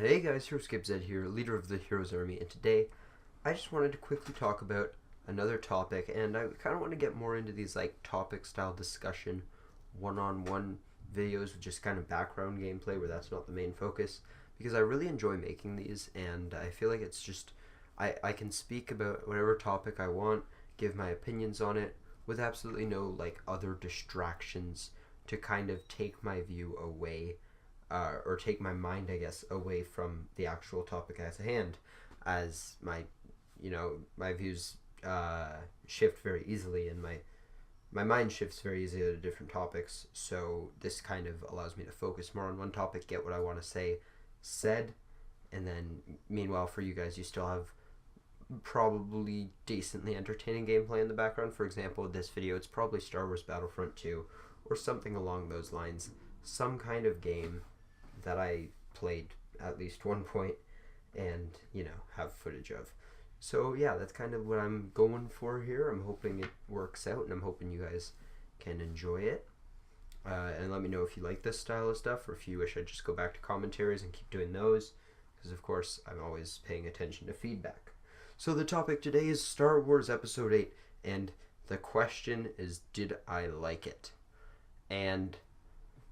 Hey guys, Hero Skip Zed here, leader of the Heroes Army, and today I just wanted to quickly talk about another topic, and I kind of want to get more into these like topic style discussion, one-on-one videos with just kind of background gameplay where that's not the main focus, because I really enjoy making these, and I feel like it's just, I can speak about whatever topic I want, give my opinions on it, with absolutely no like other distractions to kind of take my view away or take my mind, I guess, away from the actual topic at hand, as my views shift very easily, and my mind shifts very easily to different topics. So this kind of allows me to focus more on one topic, get what I want to say said, and then meanwhile for you guys, you still have probably decently entertaining gameplay in the background. For example, this video, it's probably Star Wars Battlefront 2 or something along those lines, some kind of game that I played at least one point and, have footage of. So yeah, that's kind of what I'm going for here. I'm hoping it works out, and I'm hoping you guys can enjoy it. And let me know if you like this style of stuff, or if you wish I'd just go back to commentaries and keep doing those, because of course I'm always paying attention to feedback. So the topic today is Star Wars Episode 8, and the question is, did I like it? And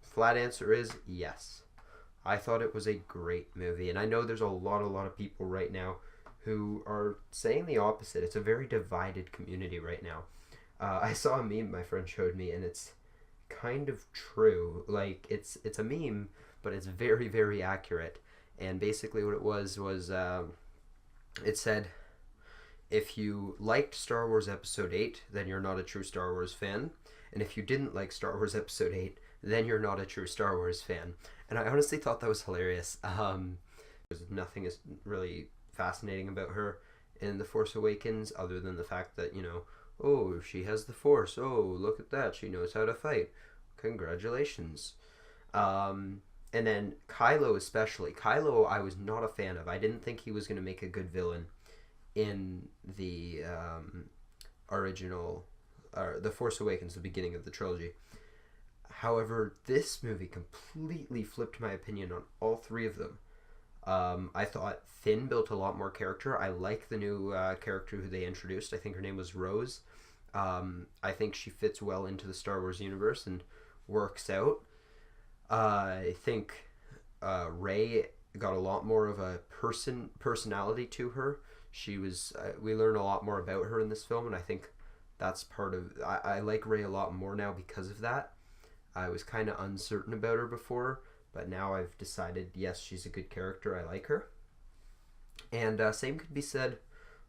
flat answer is yes. I thought it was a great movie, and I know there's a lot of people right now who are saying the opposite. It's a very divided community right now. I saw a meme my friend showed me, and it's kind of true. Like, it's a meme, but it's very, very accurate. And basically what it was it said, if you liked Star Wars Episode 8, then you're not a true Star Wars fan. And if you didn't like Star Wars Episode 8, then you're not a true Star Wars fan. And I honestly thought that was hilarious. There's nothing is really fascinating about her in The Force Awakens other than the fact that, oh, she has the Force. Oh, look at that. She knows how to fight. Congratulations. And then Kylo especially. Kylo I was not a fan of. I didn't think he was going to make a good villain in the original, The Force Awakens, the beginning of the trilogy. However, this movie completely flipped my opinion on all three of them. I thought Finn built a lot more character. I like the new character who they introduced. I think her name was Rose. I think she fits well into the Star Wars universe and works out. I think Rey got a lot more of a personality to her. She was. We learn a lot more about her in this film, and I think that's part of. I like Rey a lot more now because of that. I was kind of uncertain about her before, but now I've decided, yes, she's a good character. I like her. And same could be said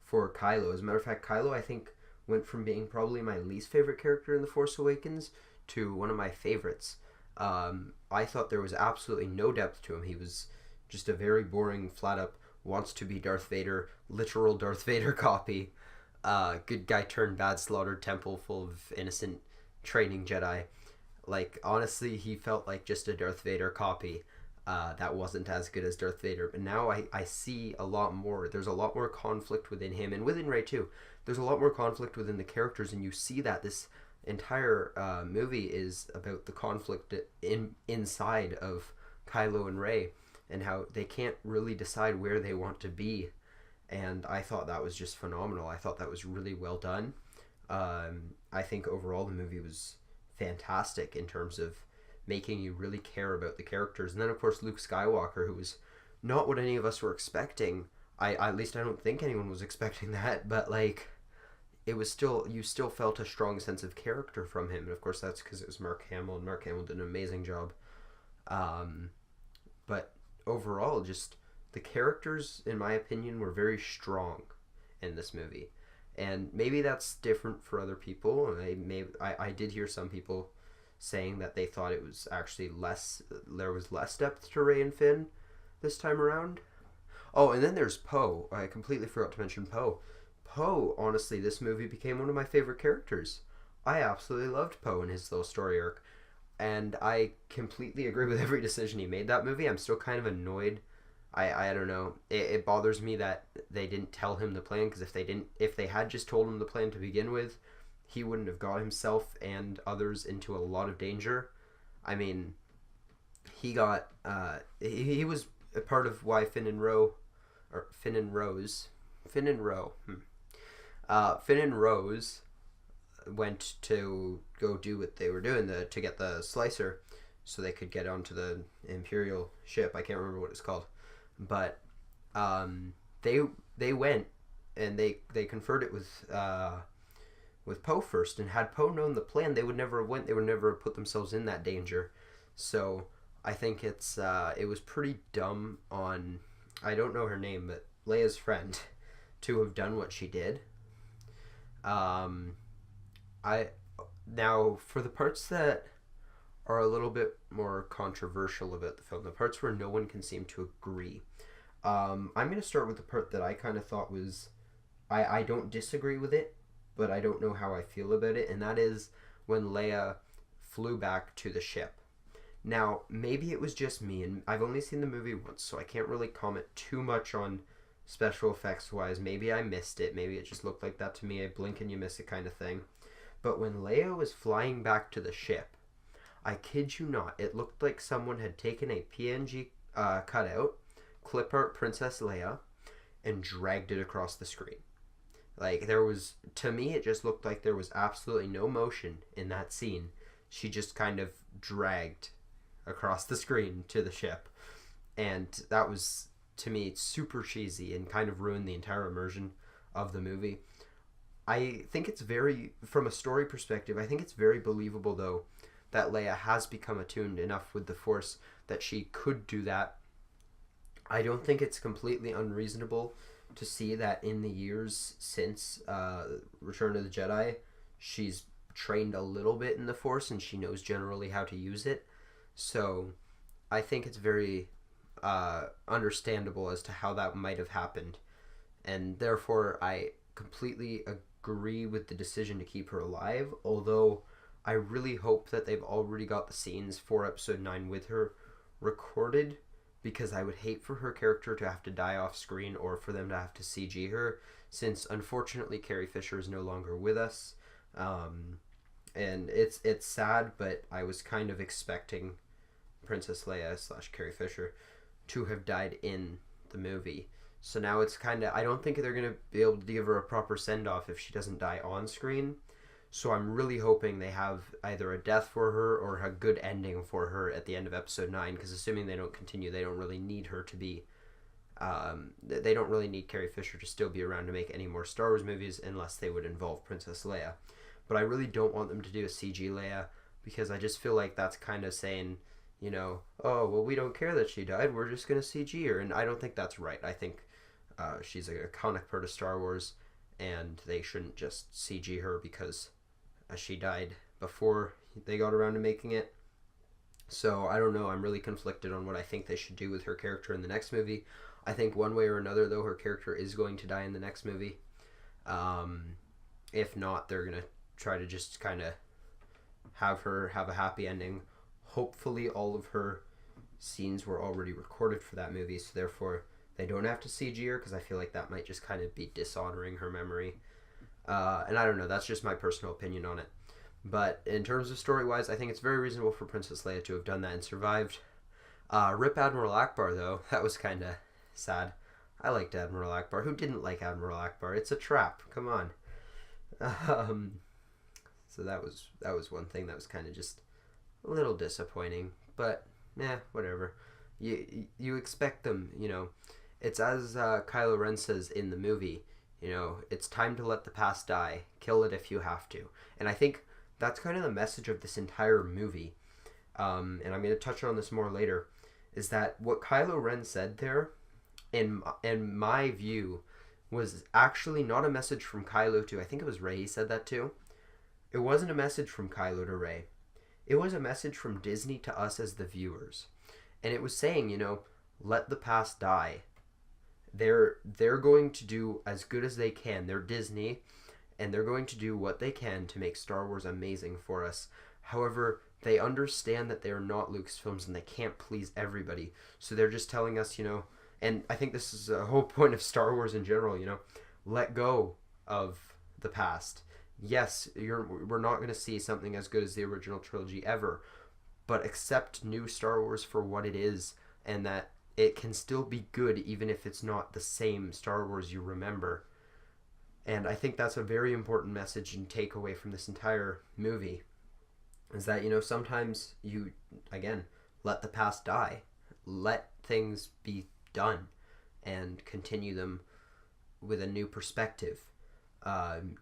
for Kylo. As a matter of fact, Kylo, I think, went from being probably my least favorite character in The Force Awakens to one of my favorites. I thought there was absolutely no depth to him. He was just a very boring, flat-up, wants to be Darth Vader, literal Darth Vader copy. Good guy turned bad, slaughtered temple full of innocent training Jedi. Like, honestly, he felt like just a Darth Vader copy that wasn't as good as Darth Vader. But now I see a lot more. There's a lot more conflict within him, and within Rey too. There's a lot more conflict within the characters, and you see that this entire movie is about the conflict inside of Kylo and Rey, and how they can't really decide where they want to be. And I thought that was just phenomenal. I thought that was really well done. I think overall the movie was fantastic in terms of making you really care about the characters. And then of course Luke Skywalker, who was not what any of us were expecting. At least I don't think anyone was expecting that, but like, it was still, you still felt a strong sense of character from him. And of course that's because it was Mark Hamill, and Mark Hamill did an amazing job. But overall, just the characters, in my opinion, were very strong in this movie. And maybe that's different for other people. I did hear some people saying that they thought it was actually there was less depth to Rey and Finn this time around. Oh, and then there's Poe. I completely forgot to mention Poe. Poe, honestly, this movie became one of my favorite characters. I absolutely loved Poe and his little story arc. And I completely agree with every decision he made that movie. I'm still kind of annoyed. I don't know. It bothers me that they didn't tell him the plan, because if they had just told him the plan to begin with, he wouldn't have got himself and others into a lot of danger. I mean, he got he was a part of why Finn and Rose, Finn and Rose went to go do what they were doing to get the slicer, so they could get onto the Imperial ship. I can't remember what it's called, but they went and they conferred it with Poe first, and had Poe known the plan, they would never have went. They would never have put themselves in that danger. So I think it was pretty dumb on, I don't know her name, but Leia's friend, to have done what she did. Now for the parts that are a little bit more controversial about the film, the parts where no one can seem to agree. I'm going to start with the part that I kind of thought was, I don't disagree with it, but I don't know how I feel about it, and that is when Leia flew back to the ship. Now, maybe it was just me, and I've only seen the movie once, so I can't really comment too much on special effects wise. Maybe I missed it, maybe it just looked like that to me, I blink and you miss it kind of thing. But when Leia was flying back to the ship, I kid you not, it looked like someone had taken a PNG cutout, clip art Princess Leia, and dragged it across the screen. Like, to me, it just looked like there was absolutely no motion in that scene. She just kind of dragged across the screen to the ship. And that was, to me, super cheesy and kind of ruined the entire immersion of the movie. I think it's from a story perspective, I think it's very believable, though, that Leia has become attuned enough with the Force that she could do that. I don't think it's completely unreasonable to see that in the years since Return of the Jedi, she's trained a little bit in the Force and she knows generally how to use it. So I think it's very understandable as to how that might have happened. And therefore, I completely agree with the decision to keep her alive, although I really hope that they've already got the scenes for Episode 9 with her recorded, because I would hate for her character to have to die off screen or for them to have to CG her, since unfortunately Carrie Fisher is no longer with us. And it's sad, but I was kind of expecting Princess Leia / Carrie Fisher to have died in the movie. So now it's kind of, I don't think they're going to be able to give her a proper send-off if she doesn't die on screen. So I'm really hoping they have either a death for her or a good ending for her at the end of Episode 9, because assuming they don't continue, they don't really need her to be, they don't really need Carrie Fisher to still be around to make any more Star Wars movies unless they would involve Princess Leia. But I really don't want them to do a CG Leia, because I just feel like that's kind of saying, oh, well, we don't care that she died, we're just going to CG her. And I don't think that's right. I think she's an iconic part of Star Wars, and they shouldn't just CG her because she died before they got around to making it. So I don't know, I'm really conflicted on what I think they should do with her character in the next movie. I think one way or another, though, her character is going to die in the next movie. If not, they're going to try to just kind of have her have a happy ending. Hopefully all of her scenes were already recorded for that movie, so therefore they don't have to CG her, because I feel like that might just kind of be dishonoring her memory. And I don't know, that's just my personal opinion on it. But in terms of story-wise, I think it's very reasonable for Princess Leia to have done that and survived. Rip Admiral Akbar, though. That was kind of sad. I liked Admiral Akbar. Who didn't like Admiral Akbar? It's a trap. Come on. So that was one thing that was kind of just a little disappointing. But, whatever. You expect them, It's as Kylo Ren says in the movie, it's time to let the past die. Kill it if you have to. And I think that's kind of the message of this entire movie. And I'm going to touch on this more later, is that what Kylo Ren said there, in my view, was actually not a message from Kylo to, I think it was Rey he said that to. It wasn't a message from Kylo to Rey. It was a message from Disney to us as the viewers. And it was saying, let the past die. They're going to do as good as they can. They're Disney, and they're going to do what they can to make Star Wars amazing for us. However, they understand that they are not Lucasfilms and they can't please everybody. So they're just telling us, and I think this is a whole point of Star Wars in general, let go of the past. Yes, we're not going to see something as good as the original trilogy ever, but accept new Star Wars for what it is, and that it can still be good even if it's not the same Star Wars you remember. And I think that's a very important message and takeaway from this entire movie, is that, sometimes you, again, let the past die. Let things be done and continue them with a new perspective.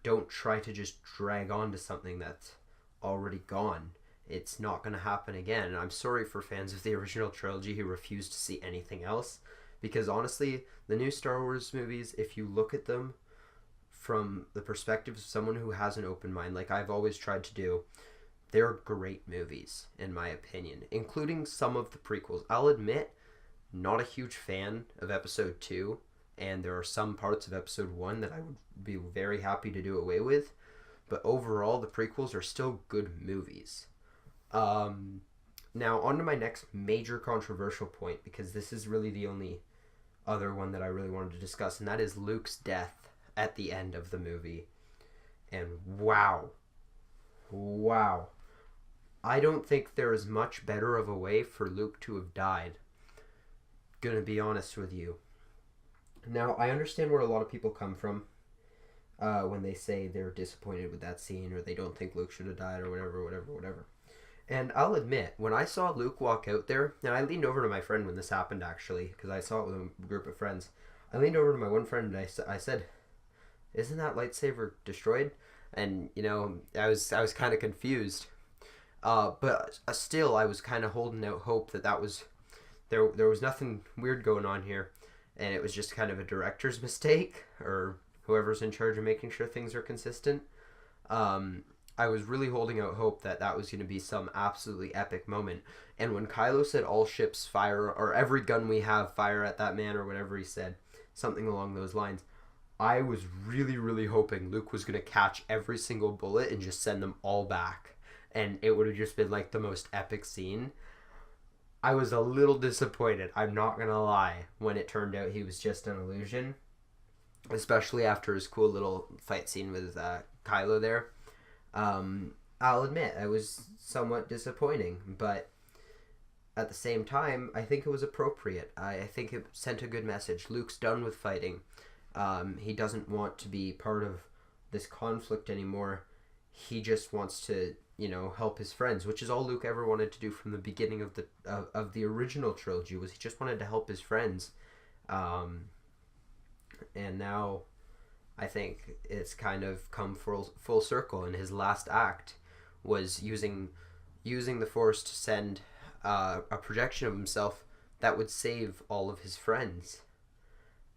Don't try to just drag on to something that's already gone. It's not going to happen again. And I'm sorry for fans of the original trilogy who refuse to see anything else, because honestly, the new Star Wars movies, if you look at them from the perspective of someone who has an open mind, like I've always tried to do, they're great movies, in my opinion, including some of the prequels. I'll admit, not a huge fan of Episode 2, and there are some parts of Episode 1 that I would be very happy to do away with, but overall, the prequels are still good movies. Now, on to my next major controversial point, because this is really the only other one that I really wanted to discuss, and that is Luke's death at the end of the movie. And wow. I don't think there is much better of a way for Luke to have died. Gonna be honest with you. Now, I understand where a lot of people come from when they say they're disappointed with that scene, or they don't think Luke should have died, or whatever. And I'll admit, when I saw Luke walk out there, and I leaned over to my friend when this happened, actually, because I saw it with a group of friends. I leaned over to my one friend and I said, "Isn't that lightsaber destroyed?" And, I was kind of confused. But still, I was kind of holding out hope that was... There was nothing weird going on here, and it was just kind of a director's mistake, or whoever's in charge of making sure things are consistent. I was really holding out hope that was going to be some absolutely epic moment. And when Kylo said, "All ships fire," or "Every gun we have fire at that man," or whatever he said, something along those lines, I was really, really hoping Luke was going to catch every single bullet and just send them all back. And it would have just been like the most epic scene. I was a little disappointed, I'm not going to lie, when it turned out he was just an illusion. Especially after his cool little fight scene with Kylo there. I'll admit, I was somewhat disappointing, but at the same time, I think it was appropriate. I think it sent a good message. Luke's done with fighting. He doesn't want to be part of this conflict anymore. He just wants to, help his friends, which is all Luke ever wanted to do from the beginning of the original trilogy. Was he just wanted to help his friends, and now I think it's kind of come full circle. And his last act was using the Force to send a projection of himself that would save all of his friends.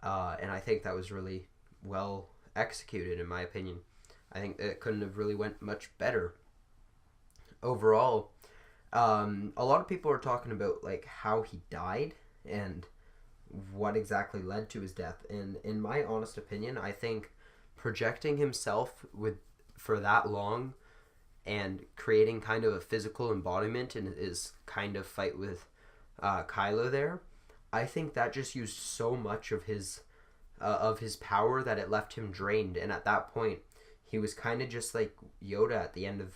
And I think that was really well executed, in my opinion. I think it couldn't have really went much better. Overall, a lot of people are talking about like how he died and what exactly led to his death. And in my honest opinion, I think projecting himself for that long and creating kind of a physical embodiment in his kind of fight with Kylo there, I think that just used so much of his power that it left him drained. And at that point, he was kind of just like Yoda at the end of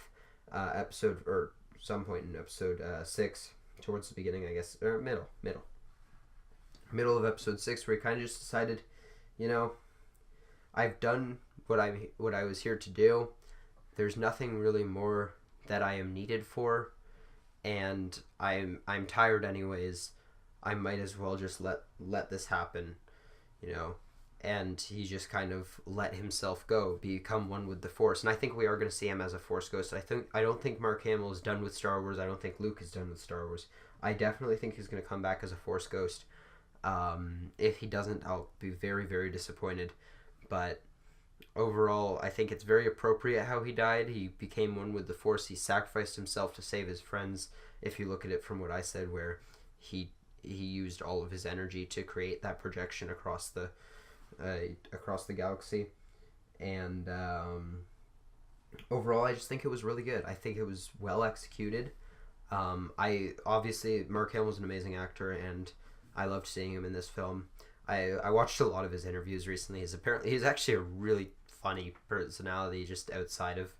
episode, or some point in episode 6, towards the beginning, I guess, or middle of episode 6, where he kind of just decided, I've done what I was here to do. There's nothing really more that I am needed for, and I'm tired anyways. I might as well just let this happen, And he just kind of let himself go, become one with the Force. And I think we are going to see him as a Force ghost. I don't think Mark Hamill is done with Star Wars. I don't think Luke is done with Star Wars. I definitely think he's going to come back as a Force ghost. If he doesn't, I'll be very, very disappointed. But overall, I think it's very appropriate how he died. He became one with the Force. He sacrificed himself to save his friends. If you look at it from what I said, where he used all of his energy to create that projection across the galaxy. And overall, I just think it was really good. I think it was well executed. Obviously Mark Hamill was an amazing actor, and I loved seeing him in this film. I watched a lot of his interviews recently. He's actually a really funny personality just outside of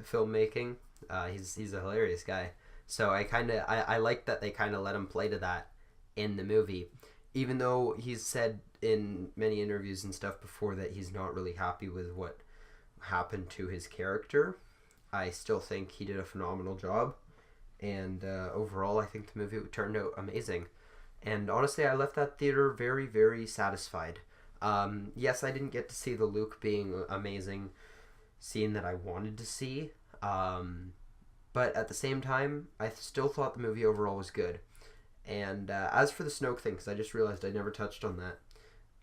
filmmaking. He's a hilarious guy. So I like that they kind of let him play to that in the movie. even though he's said in many interviews and stuff before that he's not really happy with what happened to his character, I still think he did a phenomenal job. And overall, I think the movie turned out amazing. And honestly, I left that theater very, very satisfied. Yes, I didn't get to see the Luke being amazing scene that I wanted to see. But at the same time, I still thought the movie overall was good. And as for the Snoke thing, because I just realized I never touched on that,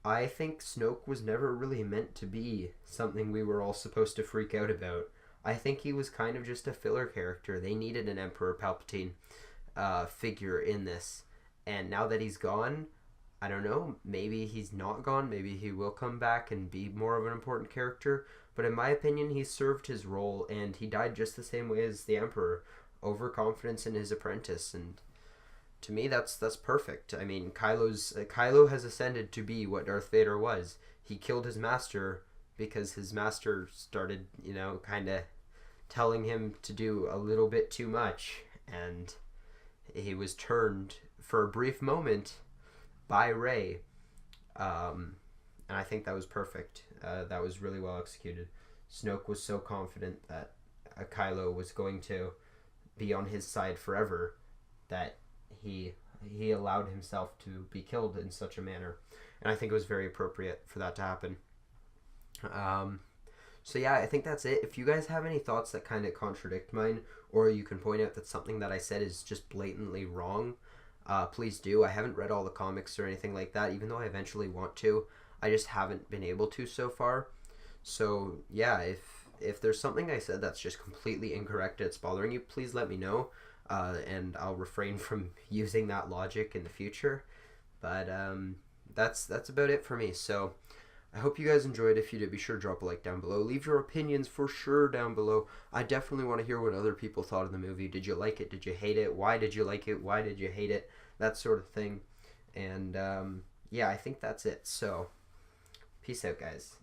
I think Snoke was never really meant to be something we were all supposed to freak out about. I think he was kind of just a filler character. They needed an Emperor Palpatine figure in this. And now that he's gone, I don't know, maybe he's not gone. Maybe he will come back and be more of an important character. But in my opinion, he served his role, and he died just the same way as the Emperor. Overconfidence in his apprentice. And to me, that's perfect. I mean, Kylo has ascended to be what Darth Vader was. He killed his master because his master started, kind of telling him to do a little bit too much, and he was turned for a brief moment by Rey, and I think that was perfect. That was really well executed. Snoke was so confident that Kylo was going to be on his side forever that he allowed himself to be killed in such a manner, and I think it was very appropriate for that to happen. So yeah, I think that's it. If you guys have any thoughts that kind of contradict mine, or you can point out that something that I said is just blatantly wrong, please do. I haven't read all the comics or anything like that, even though I eventually want to. I just haven't been able to so far. So yeah, if there's something I said that's just completely incorrect, it's bothering you, please let me know, and I'll refrain from using that logic in the future. But that's about it for me. So I hope you guys enjoyed. If you did, be sure to drop a like down below. Leave your opinions for sure down below. I definitely want to hear what other people thought of the movie. Did you like it? Did you hate it? Why did you like it? Why did you hate it? That sort of thing. And yeah, I think that's it. So peace out, guys.